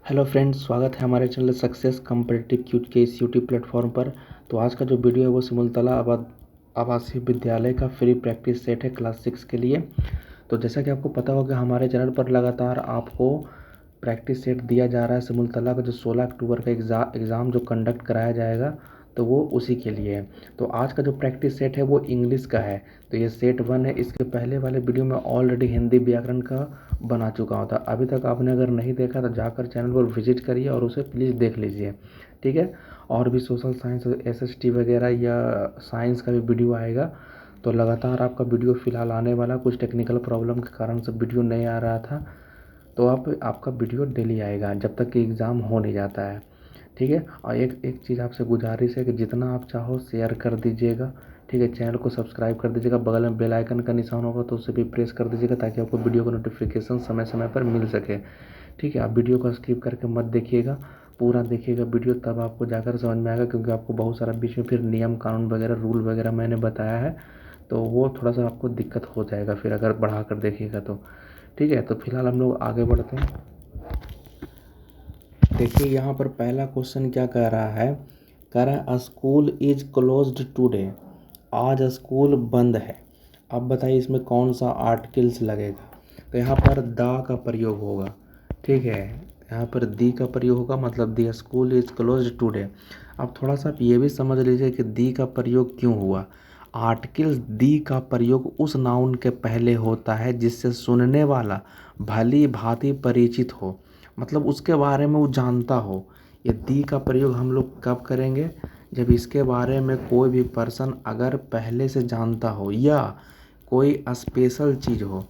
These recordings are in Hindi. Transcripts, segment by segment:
हेलो फ्रेंड्स, स्वागत है हमारे चैनल सक्सेस कॉम्पिटिटिव क्यूट के इस यूट्यूब प्लेटफॉर्म पर। तो आज का जो वीडियो है वो सिमुलतला आवासीय विद्यालय का फ्री प्रैक्टिस सेट है क्लास 6 के लिए। तो जैसा कि आपको पता होगा, हमारे चैनल पर लगातार आपको प्रैक्टिस सेट दिया जा रहा है। सिमुलतला का जो 16 अक्टूबर का एग्ज़ाम जो कंडक्ट कराया जाएगा, तो वो उसी के लिए है। तो आज का जो प्रैक्टिस सेट है वो इंग्लिश का है। तो ये सेट 1 है। इसके पहले वाले वीडियो में ऑलरेडी हिंदी व्याकरण का बना चुका होता। अभी तक आपने अगर नहीं देखा तो जाकर चैनल पर विजिट करिए और उसे प्लीज़ देख लीजिए, ठीक है। और भी सोशल साइंस, एसएसटी वगैरह या साइंस का भी वीडियो आएगा। तो लगातार आपका वीडियो फ़िलहाल आने वाला, कुछ टेक्निकल प्रॉब्लम के कारण से वीडियो नहीं आ रहा था। तो आपका वीडियो डेली आएगा जब तक कि एग्ज़ाम हो नहीं जाता है, ठीक है। और एक चीज़ आपसे गुजारिश है कि जितना आप चाहो शेयर कर दीजिएगा, ठीक है। चैनल को सब्सक्राइब कर दीजिएगा, बगल में बेल आइकन का निशान होगा तो उसे भी प्रेस कर दीजिएगा ताकि आपको वीडियो का नोटिफिकेशन समय समय पर मिल सके, ठीक है। आप वीडियो को स्किप करके मत देखिएगा, पूरा देखिएगा वीडियो, तब आपको जाकर समझ में आएगा। क्योंकि आपको बहुत सारा बीच में फिर नियम कानून वगैरह रूल वगैरह मैंने बताया है, तो वो थोड़ा सा आपको दिक्कत हो जाएगा फिर अगर बढ़ा कर देखिएगा तो, ठीक है। तो फिलहाल हम लोग आगे बढ़ते हैं। देखिए यहाँ पर पहला क्वेश्चन क्या कह रहा है, कह रहा है स्कूल इज क्लोज्ड टुडे, आज स्कूल बंद है। अब बताइए इसमें कौन सा आर्टिकल्स लगेगा। तो यहाँ पर द का प्रयोग होगा, ठीक है। यहाँ पर दी का प्रयोग होगा, मतलब दी स्कूल इज क्लोज्ड टुडे। अब थोड़ा सा आप ये भी समझ लीजिए कि दी का प्रयोग क्यों हुआ। आर्टिकल दी का प्रयोग उस नाउन के पहले होता है जिससे सुनने वाला भली भांति परिचित हो, मतलब उसके बारे में वो जानता हो। ये दी का प्रयोग हम लोग कब करेंगे, जब इसके बारे में कोई भी पर्सन अगर पहले से जानता हो या कोई स्पेशल चीज़ हो,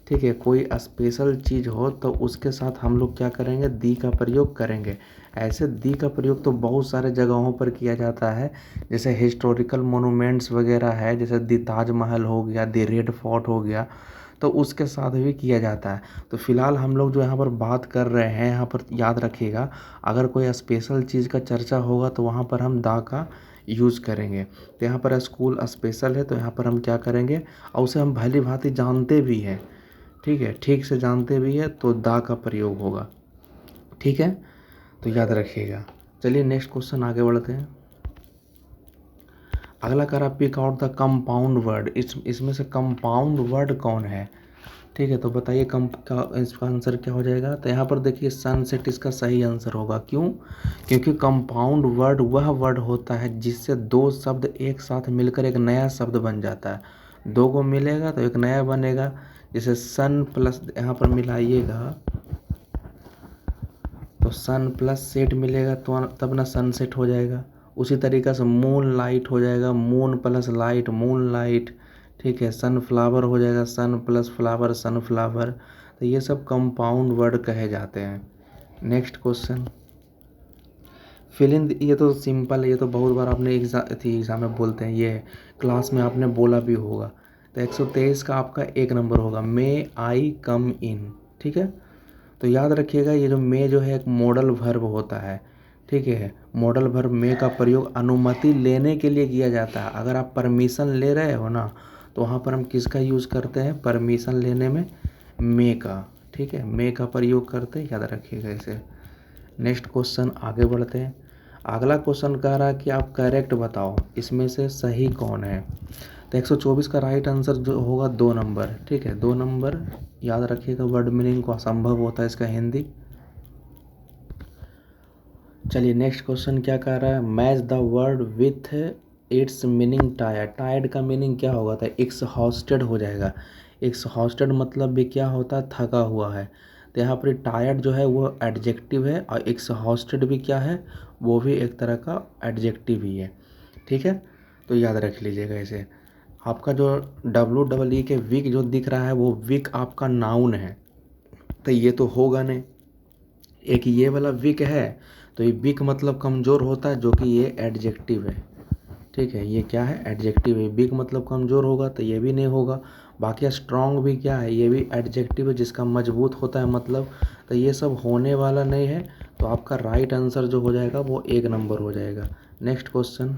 ठीक है। कोई स्पेशल चीज़ हो तो उसके साथ हम लोग क्या करेंगे, दी का प्रयोग करेंगे। ऐसे दी का प्रयोग तो बहुत सारे जगहों पर किया जाता है, जैसे हिस्टोरिकल मोनूमेंट्स वगैरह है, जैसे दी ताजमहल हो गया, दी रेड फोर्ट हो गया, तो उसके साथ भी किया जाता है। तो फिलहाल हम लोग जो यहाँ पर बात कर रहे हैं, यहाँ पर याद रखिएगा, अगर कोई स्पेशल चीज़ का चर्चा होगा तो वहाँ पर हम दा का यूज़ करेंगे। तो यहाँ पर स्कूल स्पेशल है तो यहाँ पर हम क्या करेंगे, और उसे हम भली भांति जानते भी हैं, ठीक है, ठीक से जानते भी है तो दा का प्रयोग होगा, ठीक है। तो याद रखिएगा। चलिए नेक्स्ट क्वेश्चन आगे बढ़ते हैं। अगला कह रहा pick out the compound word, इसमें से कंपाउंड वर्ड कौन है, ठीक है। तो बताइए इसका आंसर क्या हो जाएगा। तो यहाँ पर देखिए सनसेट इसका सही आंसर होगा। क्यों, क्योंकि कंपाउंड वर्ड वह वर्ड होता है जिससे दो शब्द एक साथ मिलकर एक नया शब्द बन जाता है। दो को मिलेगा तो एक नया बनेगा। जैसे सन प्लस, यहाँ पर मिलाइएगा तो सन प्लस सेट मिलेगा तो तब ना सनसेट हो जाएगा। उसी तरीक़े से मून लाइट हो जाएगा, moon plus light moon light, ठीक है। सनफ्लावर हो जाएगा, सन प्लस फ्लावर सनफ्लावर। तो ये सब कंपाउंड वर्ड कहे जाते हैं। नेक्स्ट क्वेश्चन, फिल इन, ये तो सिंपल है, ये तो बहुत बार आपने एग्ज़ाम में बोलते हैं, ये क्लास में आपने बोला भी होगा। तो 123 का आपका 1 नंबर होगा, मे आई कम इन, ठीक है। तो याद रखिएगा ये जो मे जो है एक मॉडल वर्ब होता है, ठीक है। मॉडल वर्ब मे का प्रयोग अनुमति लेने के लिए किया जाता है। अगर आप परमिशन ले रहे हो ना, तो वहाँ पर हम किसका यूज़ करते हैं, परमिशन लेने में मे का, ठीक है। मे का प्रयोग करते हैं, याद रखिएगा इसे। नेक्स्ट क्वेश्चन आगे बढ़ते हैं। अगला क्वेश्चन कह रहा है कि आप करेक्ट बताओ इसमें से सही कौन है। तो 124 का राइट आंसर जो होगा 2 नंबर, ठीक है। 2 नंबर याद रखिएगा। वर्ड मीनिंग को असंभव होता है इसका हिंदी। चलिए नेक्स्ट क्वेश्चन क्या कह रहा है, match the word with its meaning tired. Tired का मीनिंग क्या होगा, था एक्सहॉस्टेड हो जाएगा। एक्सहॉस्टेड मतलब भी क्या होता है, थका हुआ है। तो यहाँ पर टायर्ड जो है वो एडजेक्टिव है और एक्सहॉस्टेड भी क्या है, वो भी एक तरह का एडजेक्टिव ही है, ठीक है। तो याद रख लीजिएगा इसे। आपका जो WEE के वीक जो दिख रहा है वो वीक आपका नाउन है, तो ये तो होगा नहीं। एक ये वाला वीक है, तो ये वीक मतलब कमज़ोर होता है, जो कि ये एडजेक्टिव है, ठीक है। ये क्या है, एडजेक्टिव है। वीक मतलब कमज़ोर होगा तो ये भी नहीं होगा। बाकी स्ट्रॉन्ग भी क्या है, ये भी एडजेक्टिव है जिसका मजबूत होता है मतलब। तो ये सब होने वाला नहीं है। तो आपका राइट आंसर जो हो जाएगा वो 1 नंबर हो जाएगा। नेक्स्ट क्वेश्चन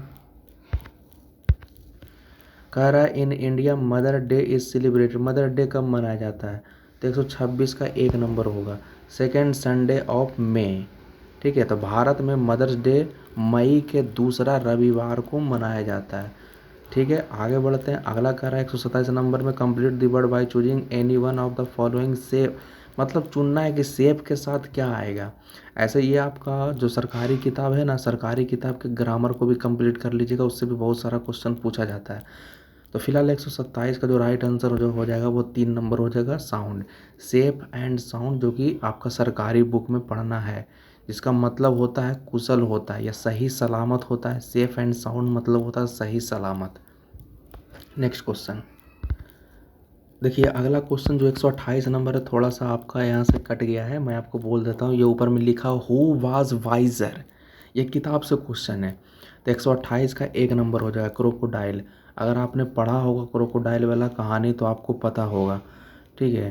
कह रहा है in India mother day is celebrated. Mother day कब मनाया जाता है। तो 126 का 1 नंबर होगा। Second Sunday of May. ठीक है, तो भारत में मदर्स डे मई के दूसरा रविवार को मनाया जाता है। ठीक है, आगे बढ़ते हैं। अगला कह रहा है 127 नंबर में complete the word by choosing any one of the following shape. मतलब चुनना है कि शेप के साथ क्या आएगा। ऐसे ये आपका जो सरकारी किताब है ना, सरकारी किताब के ग्रामर को भी कंप्लीट कर लीजिएगा, उससे भी बहुत सारा क्वेश्चन पूछा जाता है। तो फिलहाल 127 का जो राइट आंसर जो हो जाएगा वो 3 नंबर हो जाएगा, साउंड। शेप एंड साउंड जो कि आपका सरकारी बुक में पढ़ना है, जिसका मतलब होता है कुशल होता है या सही सलामत होता है। सेफ एंड साउंड मतलब होता है सही सलामत। नेक्स्ट क्वेश्चन देखिए, अगला क्वेश्चन जो 128 नंबर है, थोड़ा सा आपका यहाँ से कट गया है, मैं आपको बोल देता हूँ। ये ऊपर में लिखा हु वाज वाइजर, ये किताब से क्वेश्चन है। तो 128 का 1 नंबर हो जाएगा, क्रोकोडाइल। अगर आपने पढ़ा होगा क्रोकोडाइल वाला कहानी तो आपको पता होगा। ठीक है,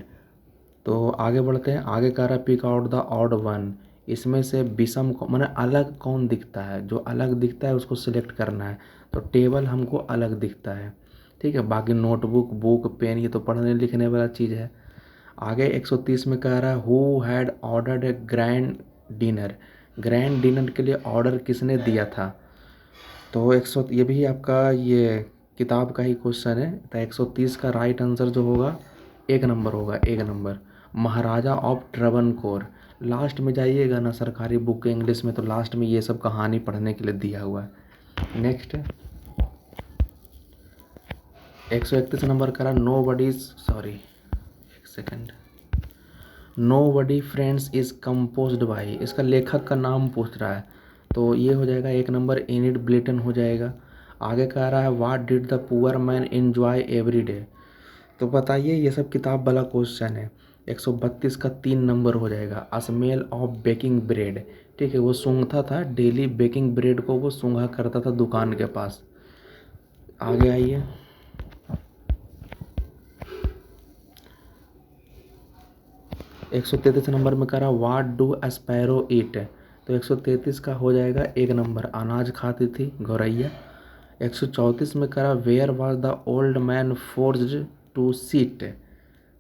तो आगे बढ़ते हैं। आगे कह रहा है pick out the odd one. इसमें से विषम को मैंने अलग कौन दिखता है, जो अलग दिखता है उसको सिलेक्ट करना है। तो टेबल हमको अलग दिखता है। ठीक है, बाकी नोटबुक, बुक, पेन ये तो पढ़ने लिखने वाला चीज़ है। आगे 130 में कह रहा है who had ordered A grand dinner. Grand dinner के लिए ऑर्डर किसने दिया था। तो 100 ये भी आपका ये किताब का ही क्वेश्चन है। तो 130 का राइट आंसर जो होगा 1 नंबर होगा, 1 नंबर, महाराजा ऑफ ट्रवनकोर। लास्ट में जाइएगा ना सरकारी बुक के इंग्लिश में, तो लास्ट में ये सब कहानी पढ़ने के लिए दिया हुआ है। नेक्स्ट 131 नंबर करा नो बडी, सॉरी एक second, nobody friends is composed by. इसका लेखक का नाम पूछ रहा है, तो ये हो जाएगा 1 नंबर, एनिड ब्लिटन हो जाएगा। आगे कह रहा है what did the poor man enjoy every day. तो बताइए, ये सब किताब वाला क्वेश्चन है। 132 का 3 नंबर हो जाएगा, अ स्मेल ऑफ बेकिंग ब्रेड। ठीक है, वो सूंघता था डेली बेकिंग ब्रेड को, वो सूंघा करता था दुकान के पास। आगे आइए, 133 नंबर में करा व्हाट डू एस्पैरो ईट। तो 133 का हो जाएगा 1 नंबर, अनाज खाती थी गौरैया। 134 में करा where was the old man forced to seat.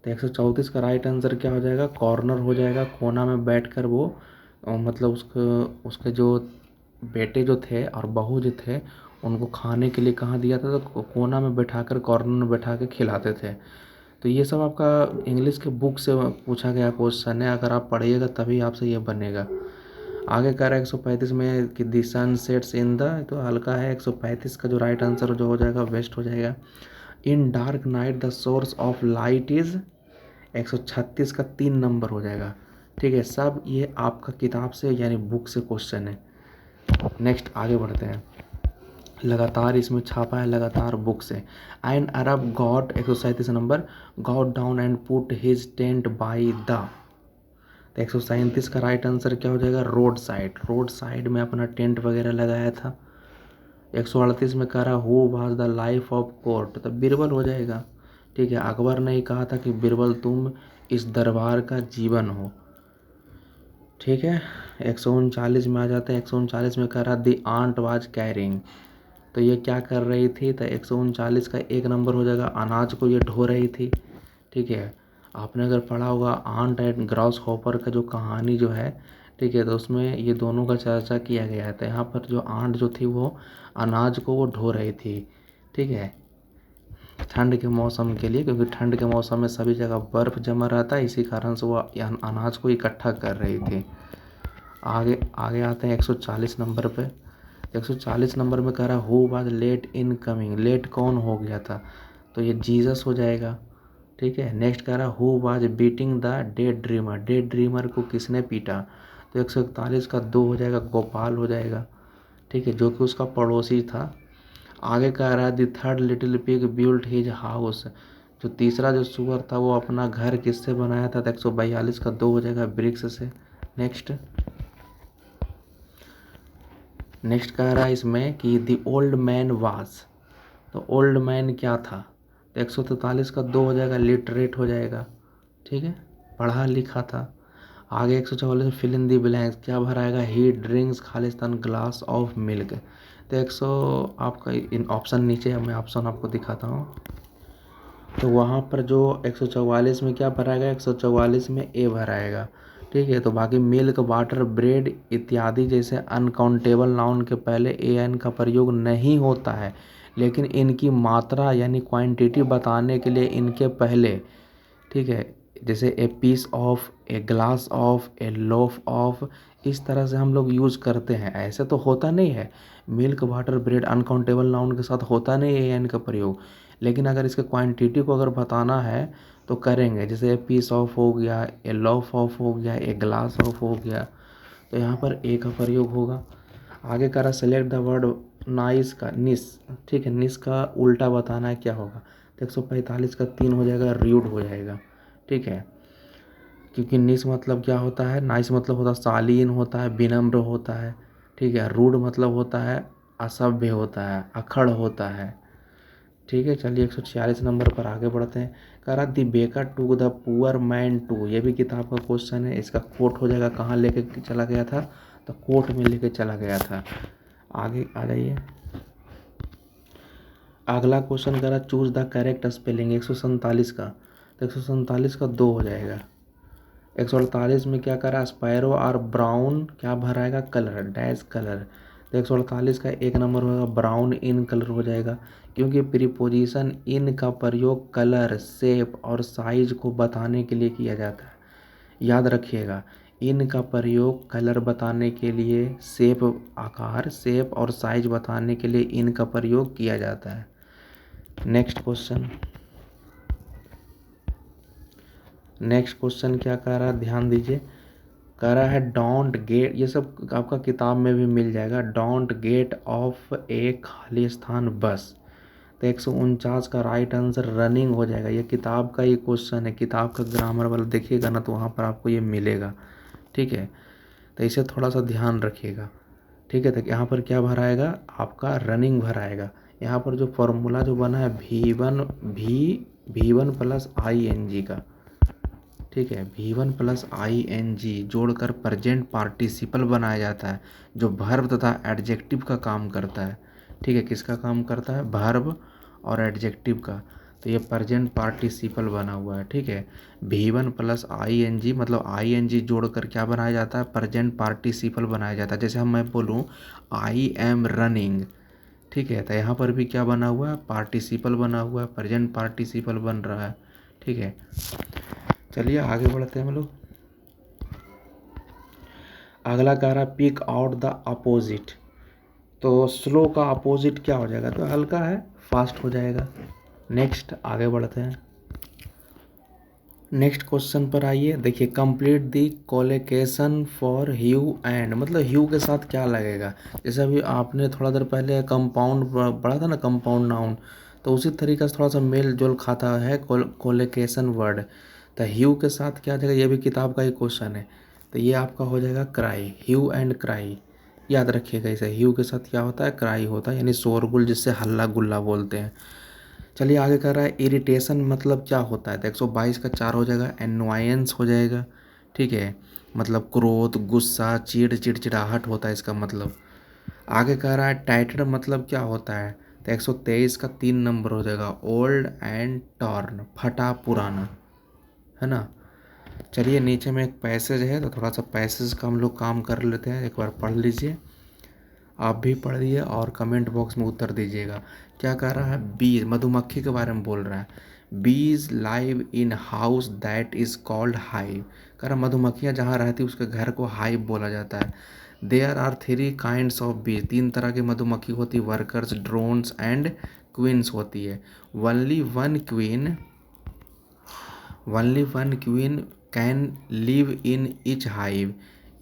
तो 134 का राइट आंसर क्या हो जाएगा, कॉर्नर हो जाएगा। कोना में बैठकर वो मतलब उसके जो बेटे जो थे और बहू जो थे उनको खाने के लिए कहाँ दिया था, तो कोना में बैठाकर, कॉर्नर में बैठा के खिलाते थे। तो ये सब आपका इंग्लिश के बुक से पूछा गया क्वेश्चन है, अगर आप पढ़िएगा तभी आपसे ये बनेगा। आगे कह रहा है 135 में कि the sun sets in the, तो हल्का है। 135 का जो राइट आंसर जो हो जाएगा वेस्ट हो जाएगा। इन dark night the source of light is. 136 का 3 नंबर हो जाएगा। ठीक है, सब ये आपका किताब से यानी बुक से क्वेश्चन है। नेक्स्ट आगे बढ़ते हैं, लगातार इसमें छापा है, लगातार बुक से। An Arab got 137 number, got down and put his tent by the. तो 137 का राइट आंसर क्या हो जाएगा, रोड साइड। रोड साइड में अपना टेंट वगैरह लगाया था। 138 में कह रहा who was the life of court, तो बीरबल हो जाएगा। ठीक है, अकबर ने ही कहा था कि बीरबल तुम इस दरबार का जीवन हो। ठीक है, 139 में आ जाते हैं। 139 में कह रहा द आंट वाज कैरिंग, तो ये क्या कर रही थी। तो 139 का 1 नंबर हो जाएगा, अनाज को ये ढो रही थी। ठीक है, आपने अगर पढ़ा होगा आंट एंड ग्रास हॉपर का जो कहानी जो है, ठीक है, तो उसमें ये दोनों का चर्चा किया गया है। तो यहाँ पर जो आंट जो थी वो अनाज को वो ढो रही थी। ठीक है, ठंड के मौसम के लिए, क्योंकि ठंड के मौसम में सभी जगह बर्फ़ जमा रहता है, इसी कारण से वो अनाज को इकट्ठा कर रही थी। आगे आगे आते हैं 140 नंबर पे। 140 नंबर में कह रहा है who was late in coming. Late कौन हो गया था, तो ये जीसस हो जाएगा। ठीक है, नेक्स्ट कह रहा है who was beating the dead dreamer. Dead dreamer को किसने पीटा। तो 141 का 2 हो जाएगा, गोपाल हो जाएगा। ठीक है, जो कि उसका पड़ोसी था। आगे कह रहा है the third little pig built his house. जो तीसरा जो सुअर था वो अपना घर किससे बनाया था। तो 142 का 2 हो जाएगा, वृक्ष से। नेक्स्ट कह रहा है इसमें कि द ओल्ड मैन वाज, तो ओल्ड मैन क्या था। तो 143 का 2 हो जाएगा, लिटरेट हो जाएगा। ठीक है, पढ़ा लिखा था। आगे 144 फिल इन दी ब्लैंक्स, क्या भराएगा, ही ड्रिंक्स खालिस्तान ग्लास ऑफ मिल्क। तो 100 आपका इन ऑप्शन नीचे मैं ऑप्शन आपको दिखाता हूँ। तो वहाँ पर जो 144 में क्या भराएगा, 144 में ए भराएगा। ठीक है। तो बाकी मिल्क, वाटर, ब्रेड इत्यादि जैसे अनकाउंटेबल नाउन के पहले ए एन का प्रयोग नहीं होता है, लेकिन इनकी मात्रा यानी क्वांटिटी बताने के लिए इनके पहले, ठीक है, जैसे a piece of, a glass of, a loaf of, इस तरह से हम लोग यूज़ करते हैं। ऐसे तो होता नहीं है, milk, water, bread uncountable noun के साथ होता नहीं है एन का प्रयोग, लेकिन अगर इसके क्वांटिटी को अगर बताना है तो करेंगे। जैसे ए पीस ऑफ हो गया, ए लोफ ऑफ हो गया, ए ग्लास ऑफ हो गया, तो यहाँ पर ए का प्रयोग होगा। आगे कह रहा सेलेक्ट द वर्ड नाइस का निस, ठीक है, निस का उल्टा बताना है क्या होगा, तो 145 का 3 हो जाएगा, र्यूड हो जाएगा, ठीक है। क्योंकि निस मतलब क्या होता है, नाइस मतलब होता है शालीन होता है, विनम्र होता है, ठीक है। रूड मतलब होता है असभ्य होता है, अखड़ होता है, ठीक है। चलिए 146 नंबर पर आगे बढ़ते हैं। कह रहा the baker to the poor man too, ये भी किताब का क्वेश्चन है। इसका कोट हो जाएगा, कहाँ लेके चला गया था, तो कोर्ट में लेके चला गया था। आगे आ जाइए। अगला क्वेश्चन कह रहा चूज द करेक्ट स्पेलिंग 147 का, तो 147 का 2 हो जाएगा। 148 में क्या करा, स्पैरो और ब्राउन क्या भराएगा, कलर, डैश कलर, तो 148 का 1 नंबर होगा, ब्राउन इन कलर हो जाएगा, क्योंकि प्रीपोजिशन इन का प्रयोग कलर, शेप और साइज को बताने के लिए किया जाता है। याद रखिएगा, इन का प्रयोग कलर बताने के लिए, शेप, आकार, शेप और साइज बताने के लिए इन का प्रयोग किया जाता है। नेक्स्ट क्वेश्चन, नेक्स्ट क्वेश्चन क्या कह रहा है, ध्यान दीजिए। कह रहा है डोंट गेट, ये सब आपका किताब में भी मिल जाएगा, डोंट गेट ऑफ ए खाली स्थान बस, तो 149 का राइट आंसर रनिंग हो जाएगा। ये किताब का ही क्वेश्चन है, किताब का ग्रामर वाला देखिएगा ना, तो वहाँ पर आपको ये मिलेगा, ठीक है। तो इसे थोड़ा सा ध्यान रखिएगा, ठीक है। तो यहाँ पर क्या भराएगा, आपका रनिंग भराएगा। यहाँ पर जो फॉर्मूला जो बना है V1 प्लस ING का, ठीक है, V1 प्लस ING जोड़कर प्रेजेंट पार्टिसिपल बनाया जाता है, जो वर्ब तथा एडजेक्टिव का काम करता है, ठीक है। किसका काम करता है, वर्ब और एडजेक्टिव का, तो ये प्रेजेंट पार्टिसिपल बना हुआ है, ठीक है। V1 प्लस ING मतलब ING जोड़कर क्या बनाया जाता है, प्रेजेंट पार्टिसिपल बनाया जाता है। जैसे हम मैं बोलूँ आई एम रनिंग, ठीक है, तो यहाँ पर भी क्या बना हुआ है, पार्टिसिपल बना हुआ है, प्रेजेंट पार्टिसिपल बन रहा है, ठीक है। चलिए आगे बढ़ते हैं हम लोग। अगला कह रहा है पिक आउट द अपोजिट, तो स्लो का अपोजिट क्या हो जाएगा, तो हल्का है, फास्ट हो जाएगा। नेक्स्ट आगे बढ़ते हैं। नेक्स्ट क्वेश्चन पर आइए, देखिए complete the collocation for hue and, मतलब ह्यू के साथ क्या लगेगा। जैसे अभी आपने थोड़ा देर पहले कंपाउंड पढ़ा था ना, कंपाउंड नाउन, तो उसी तरीके से थोड़ा सा मेल जोल खाता है कोलोकेशन वर्ड, तो ह्यू के साथ क्या जाएगा, ये भी किताब का ही क्वेश्चन है। तो ये आपका हो जाएगा क्राई, ह्यू एंड क्राई, याद रखिएगा। इसे ह्यू के साथ क्या होता है, क्राई होता है, यानी शोरगुल, जिससे हल्ला गुल्ला बोलते हैं। चलिए आगे कर रहा है इरिटेशन मतलब क्या होता है, तो 122 का 4 हो जाएगा, एनवायंस हो जाएगा, ठीक है, मतलब क्रोध, गुस्सा, चिड़चिड़ाहट होता है इसका मतलब। आगे कह रहा है टाइटेड मतलब क्या होता है, तो 123 का 3 नंबर हो जाएगा, ओल्ड एंड टॉर्न, फटा पुराना, है ना। चलिए नीचे में एक पैसेज है, तो थोड़ा सा पैसेज का हम लोग काम कर लेते हैं, एक बार पढ़ लीजिए, आप भी पढ़िए और कमेंट बॉक्स में उत्तर दीजिएगा। क्या कह रहा है, बीज, मधुमक्खी के बारे में बोल रहा है। बीज live in house that is called hive, कह रहा मधुमक्खियाँ जहाँ रहती है उसके घर को हाइव बोला जाता है। देयर आर 3 काइंड्स ऑफ बीज, 3 तरह की मधुमक्खी होती है, वर्कर्स, ड्रोन्स एंड क्वींस होती है। Only one queen can live in each hive,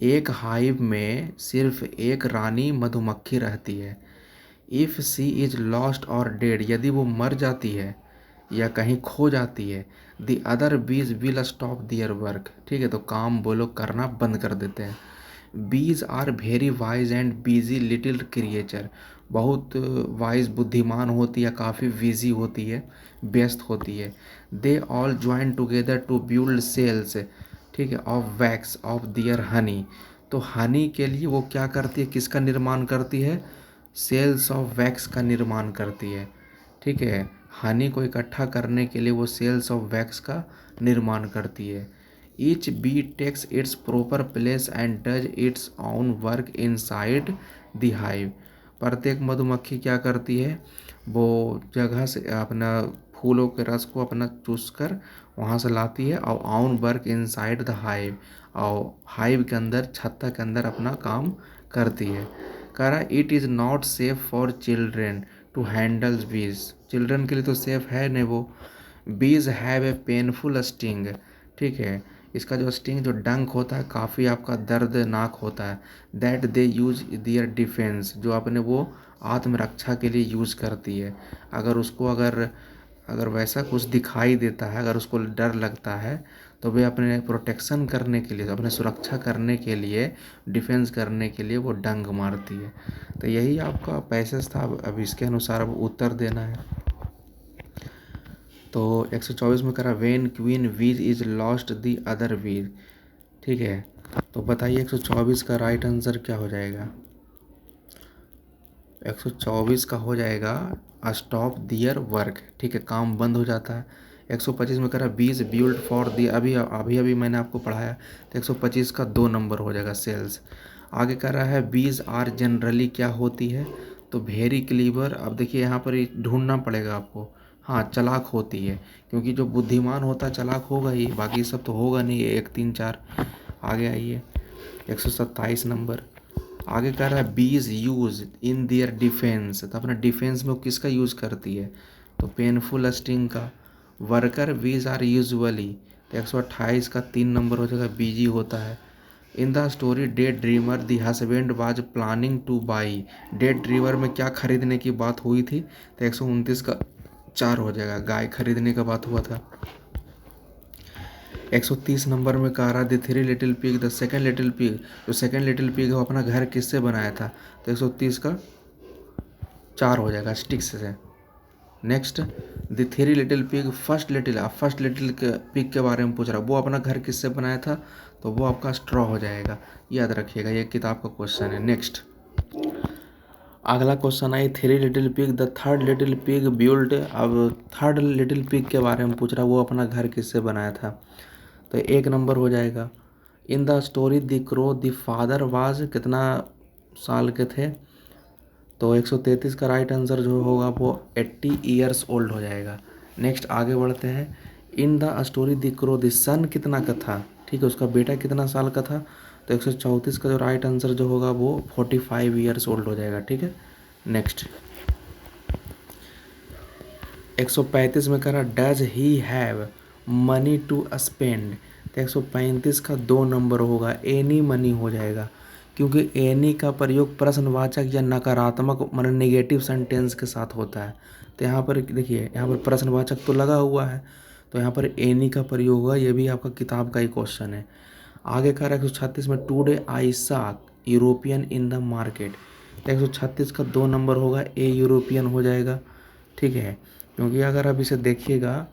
एक हाइव में सिर्फ एक रानी मधुमक्खी रहती है। इफ़ सी इज़ लॉस्ट और डेड, यदि वो मर जाती है या कहीं खो जाती है, द अदर बीज विल स्टॉप दियर वर्क, ठीक है, तो काम वो लोग करना बंद कर देते हैं। Bees are very wise and busy little creature, बहुत वाइज बुद्धिमान होती है, काफ़ी बिजी होती है, व्यस्त होती है। They all join together to build cells, ठीक है, of wax of their honey, तो हनी के लिए वो क्या करती है, किसका निर्माण करती है, सेल्स ऑफ वैक्स का निर्माण करती है, ठीक है। हनी को इकट्ठा करने के लिए वो सेल्स ऑफ वैक्स का निर्माण करती है। Each bee takes its proper place and does its own work inside the hive. प्रत्येक मधुमक्खी क्या करती है, वो जगह से अपना फूलों के रस को अपना चूस कर वहाँ से लाती है और on work inside the hive, और हाइव के अंदर छत्ता के अंदर अपना काम करती है। कह रहा है it is not safe for children to handle bees, children के लिए तो सेफ है नहीं वो। बीज हैव ए पेनफुल स्टिंग, ठीक है, इसका जो स्टिंग जो डंक होता है काफ़ी आपका दर्दनाक होता है। That they use their defence, जो अपने वो आत्मरक्षा के लिए यूज़ करती है। अगर उसको अगर अगर वैसा कुछ दिखाई देता है, अगर उसको डर लगता है, तो वे अपने प्रोटेक्शन करने के लिए, अपने सुरक्षा करने के लिए, डिफेंस करने के लिए वो डंक मारती है। तो यही आपका पैसेज था, अब इसके अनुसार अब उत्तर देना है। तो 124 में करा वेन क्वीन वीज इज लॉस्ट द अदर वीज, ठीक है। तो बताइए 124 का राइट आंसर क्या हो जाएगा। 124 का हो जाएगा स्टॉप दियर वर्क, ठीक है, काम बंद हो जाता है। 125 में करा बीज बिल्ड फॉर दी, अभी अभी अभी मैंने आपको पढ़ाया, तो 125 का 2 नंबर हो जाएगा सेल्स। आगे कह रहा है बीज आर जनरली क्या होती है, तो वेरी क्लीवर। अब देखिए यहाँ पर ढूंढना पड़ेगा आपको, हाँ चालाक होती है, क्योंकि जो बुद्धिमान होता है चालाक होगा ही, बाकी सब तो होगा नहीं, 1 3 4। आगे आइए 127 नंबर। आगे कह रहा है बीज यूज इन दियर डिफेंस, तो अपना डिफेंस में वो किसका यूज़ करती है, तो पेनफुल स्टिंग का। वर्कर बीज आर यूजुअली, तो 128 का 3 नंबर हो जाएगा, बीजी होता है। इन the story day dreamer the husband was planning two by, day dreamer में क्या खरीदने की बात हुई थी, तो 129 का 4 हो जाएगा, गाय खरीदने का बात हुआ था। 130 नंबर में कह रहा the three little pig the second little pig, जो सेकंड लिटिल पिग है वो अपना घर किससे बनाया था, तो 130 का 4 हो जाएगा, स्टिक्स से। Next the three little pig first little, आप फर्स्ट लिटिल पिग के बारे में पूछ रहा, वो अपना घर किससे बनाया था, तो वो आपका स्ट्रॉ हो जाएगा, याद रखिएगा, ये किताब का क्वेश्चन है। नेक्स्ट अगला question I three little pig the third little pig build, अब थर्ड लिटिल पिग के बारे में पूछ रहा, वो अपना घर किससे बनाया था, तो 1 नंबर हो जाएगा। इन the story the crow the father was कितना साल के थे, तो 133 का राइट आंसर जो होगा वो 80 ईयर्स ओल्ड हो जाएगा। नेक्स्ट आगे बढ़ते हैं। In the story the crow the sun कितना का था, ठीक है, उसका बेटा कितना साल का था, तो 134 का जो राइट आंसर जो होगा वो 45 ईयर्स ओल्ड हो जाएगा, ठीक है। नेक्स्ट 135 में कह रहा does he have money to spend, तो 135 का 2 नंबर होगा, एनी मनी हो जाएगा, क्योंकि एनी का प्रयोग प्रश्नवाचक या नकारात्मक मतलब नेगेटिव सेंटेंस के साथ होता है। तो यहाँ पर देखिए, यहाँ पर प्रश्नवाचक तो लगा हुआ है, तो यहाँ पर एनी का प्रयोग होगा, ये भी आपका किताब का ही क्वेश्चन है। आगे कह रहा है 136 में today I saw European in the market, तो 136 का 2 नंबर होगा, ए यूरोपियन हो जाएगा, ठीक है। क्योंकि अगर आप इसे देखिएगा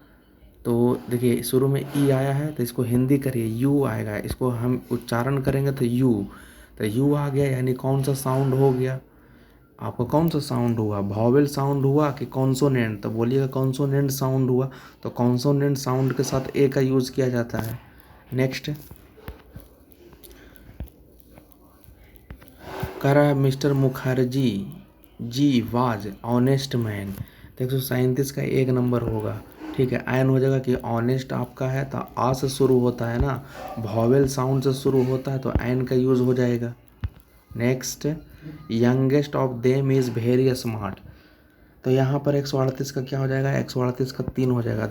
तो देखिए शुरू में ई आया है, तो इसको हिंदी करिए यू आएगा, इसको हम उच्चारण करेंगे तो यू, तो यू आ गया, यानी कौन सा साउंड हो गया आपका, कौन सा साउंड हुआ, वॉवेल साउंड हुआ कि कॉन्सोनेंट, तो बोलिएगा कॉन्सोनेंट साउंड हुआ, तो कॉन्सोनेंट साउंड के साथ ए का यूज़ किया जाता है। नेक्स्ट कह रहा है mister Mukherjee ji was honest man, तो 137 का 1 नंबर होगा, ठीक है। एन हो जाएगा कि ऑनेस्ट आपका है तो आ से शुरू होता है ना, वॉवेल साउंड से शुरू होता है तो एन का यूज़ हो जाएगा। Next youngest of them is very smart, तो यहाँ पर 138 का क्या हो जाएगा, 138 का 3 हो जाएगा,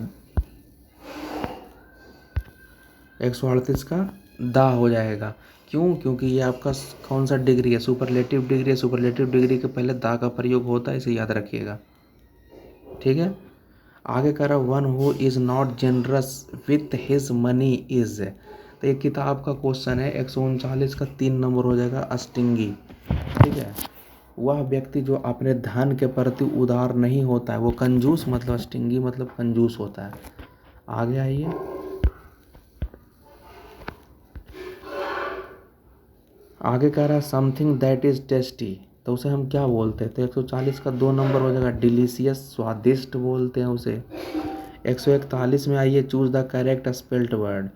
138 का दा हो जाएगा। क्यों, क्योंकि ये आपका कौन सा डिग्री है, सुपरलेटिव डिग्री है, सुपरलेटिव डिग्री के पहले दा का प्रयोग होता है, इसे याद रखिएगा, ठीक है। आगे कह रहा one who is not generous with his money is, तो ये किताब का क्वेश्चन है, 139 का 3 नंबर हो जाएगा, स्टिंगी, ठीक है। वह व्यक्ति जो अपने धन के प्रति उदार नहीं होता है वो कंजूस, मतलब स्टिंगी मतलब कंजूस होता है। आगे आइए आगे कह रहा है समथिंग दैट इज़ टेस्टी, तो उसे हम क्या बोलते हैं, तो 140 का 2 नंबर हो जाएगा, डिलीशियस स्वादिष्ट बोलते हैं उसे। 141 में आइए, choose the correct spelt word.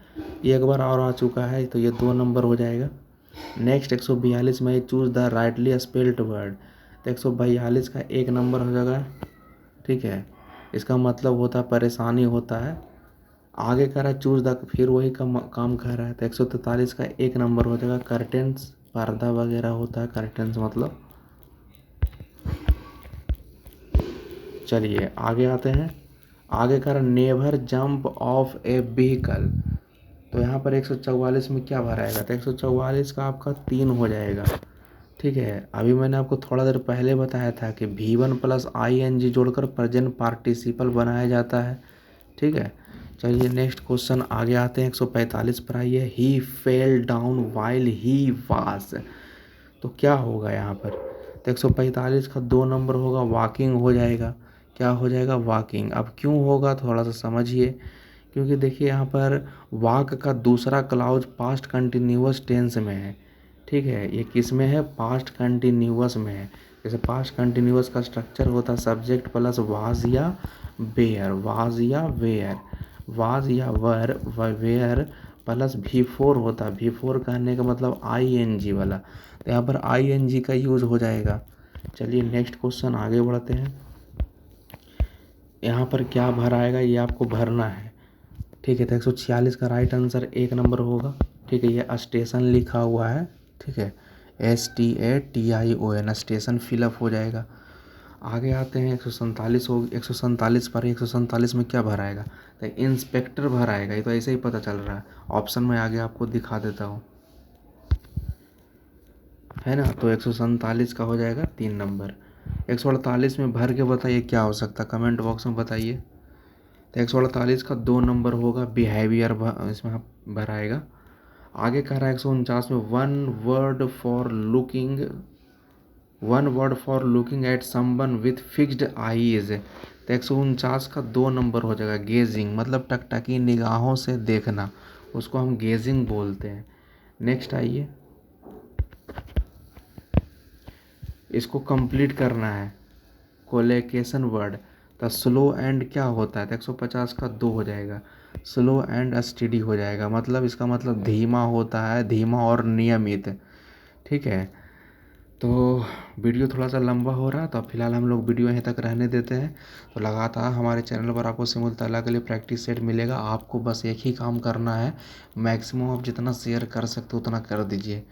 ये एक बार और आ चुका है, तो ये 2 नंबर हो जाएगा। नेक्स्ट 142 में आइए, choose the rightly spelt word. तो 142 का 1 नंबर हो जाएगा, ठीक है। इसका मतलब होता है परेशानी होता है। आगे कह रहा है चूज़ द, फिर वही काम कर रहा है। तो 143 का 1 नंबर हो जाएगा, कर्टेंस, पर्दा वगैरह होता है कर्टेंस मतलब। चलिए आगे आते हैं। आगे कर never jump of A vehicle. तो यहाँ पर 144 में क्या भराएगा, तो 144 का आपका 3 हो जाएगा, ठीक है। अभी मैंने आपको थोड़ा देर पहले बताया था कि V1 प्लस ING जोड़कर प्रेजेंट पार्टिसिपल बनाया जाता है, ठीक है। चलिए नेक्स्ट क्वेश्चन आगे आते हैं। 145 पर आइए, he fell down while he was. तो क्या होगा यहाँ पर, तो 145 का 2 नंबर होगा, वॉकिंग हो जाएगा। क्या हो जाएगा, वॉकिंग। अब क्यों होगा थोड़ा सा समझिए, क्योंकि देखिए यहाँ पर वॉक का दूसरा क्लाउज पास्ट कंटिन्यूअस टेंस में है, ठीक है। ये किस में है, पास्ट कंटिन्यूअस में है। जैसे पास्ट कंटिन्यूअस का स्ट्रक्चर होता है सब्जेक्ट प्लस वाज या वेयर, वाज या वेयर, वाज या वर, वेयर प्लस V4 होता है। V4 कहने का मतलब ING वाला, तो यहाँ पर ING का यूज़ हो जाएगा। चलिए नेक्स्ट क्वेश्चन आगे बढ़ते हैं। यहाँ पर क्या भर आएगा ये आपको भरना है, ठीक है। तो 146 का राइट आंसर 1 नंबर होगा, ठीक है। ये स्टेशन लिखा हुआ है, ठीक है, STATION, स्टेशन फिलअप हो जाएगा। आगे आते हैं 147 हो, 147 पर 147 में क्या भर आएगा, तो इंस्पेक्टर भर आएगा। ये तो ऐसे ही पता चल रहा है, ऑप्शन में आगे आपको दिखा देता हूँ, है ना। तो 147 का हो जाएगा 3 नंबर। 148 में भर के बताइए क्या हो सकता है, कमेंट बॉक्स में बताइए। तो 148 का 2 नंबर होगा, बिहेवियर इसमें भर आएगा। आगे कह रहा है 149 में one word for looking at someone with fixed eyes. तो 149 का 2 नंबर हो जाएगा, गेजिंग, मतलब टकटकी निगाहों से देखना, उसको हम गेजिंग बोलते हैं। नेक्स्ट आइए, इसको कंप्लीट करना है, कोलोकेशन वर्ड। तो स्लो एंड क्या होता है, तो 150 का 2 हो जाएगा, स्लो एंड स्टेडी हो जाएगा, मतलब इसका मतलब धीमा होता है, धीमा और नियमित, ठीक है। तो वीडियो थोड़ा सा लंबा हो रहा है, तो अब फिलहाल हम लोग वीडियो यहीं तक रहने देते हैं। तो लगातार हमारे चैनल पर आपको सिमुलतला के लिए प्रैक्टिस सेट मिलेगा। आपको बस एक ही काम करना है, मैक्सिमम आप जितना शेयर कर सकते हो उतना कर दीजिए,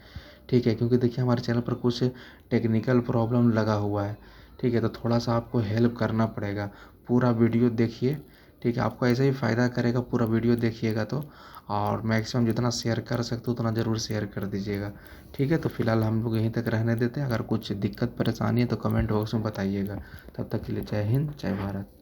ठीक है। क्योंकि देखिए हमारे चैनल पर कुछ टेक्निकल प्रॉब्लम लगा हुआ है, ठीक है। तो थोड़ा सा आपको हेल्प करना पड़ेगा, पूरा वीडियो देखिए, ठीक है। आपको ऐसे ही फ़ायदा करेगा, पूरा वीडियो देखिएगा तो। और मैक्सिमम जितना शेयर कर सकते हो उतना ज़रूर शेयर कर दीजिएगा, ठीक है। तो फिलहाल हम लोग यहीं तक रहने देते हैं, अगर कुछ दिक्कत परेशानी है तो कमेंट बॉक्स में बताइएगा। तब तक के लिए जय हिंद, जय भारत।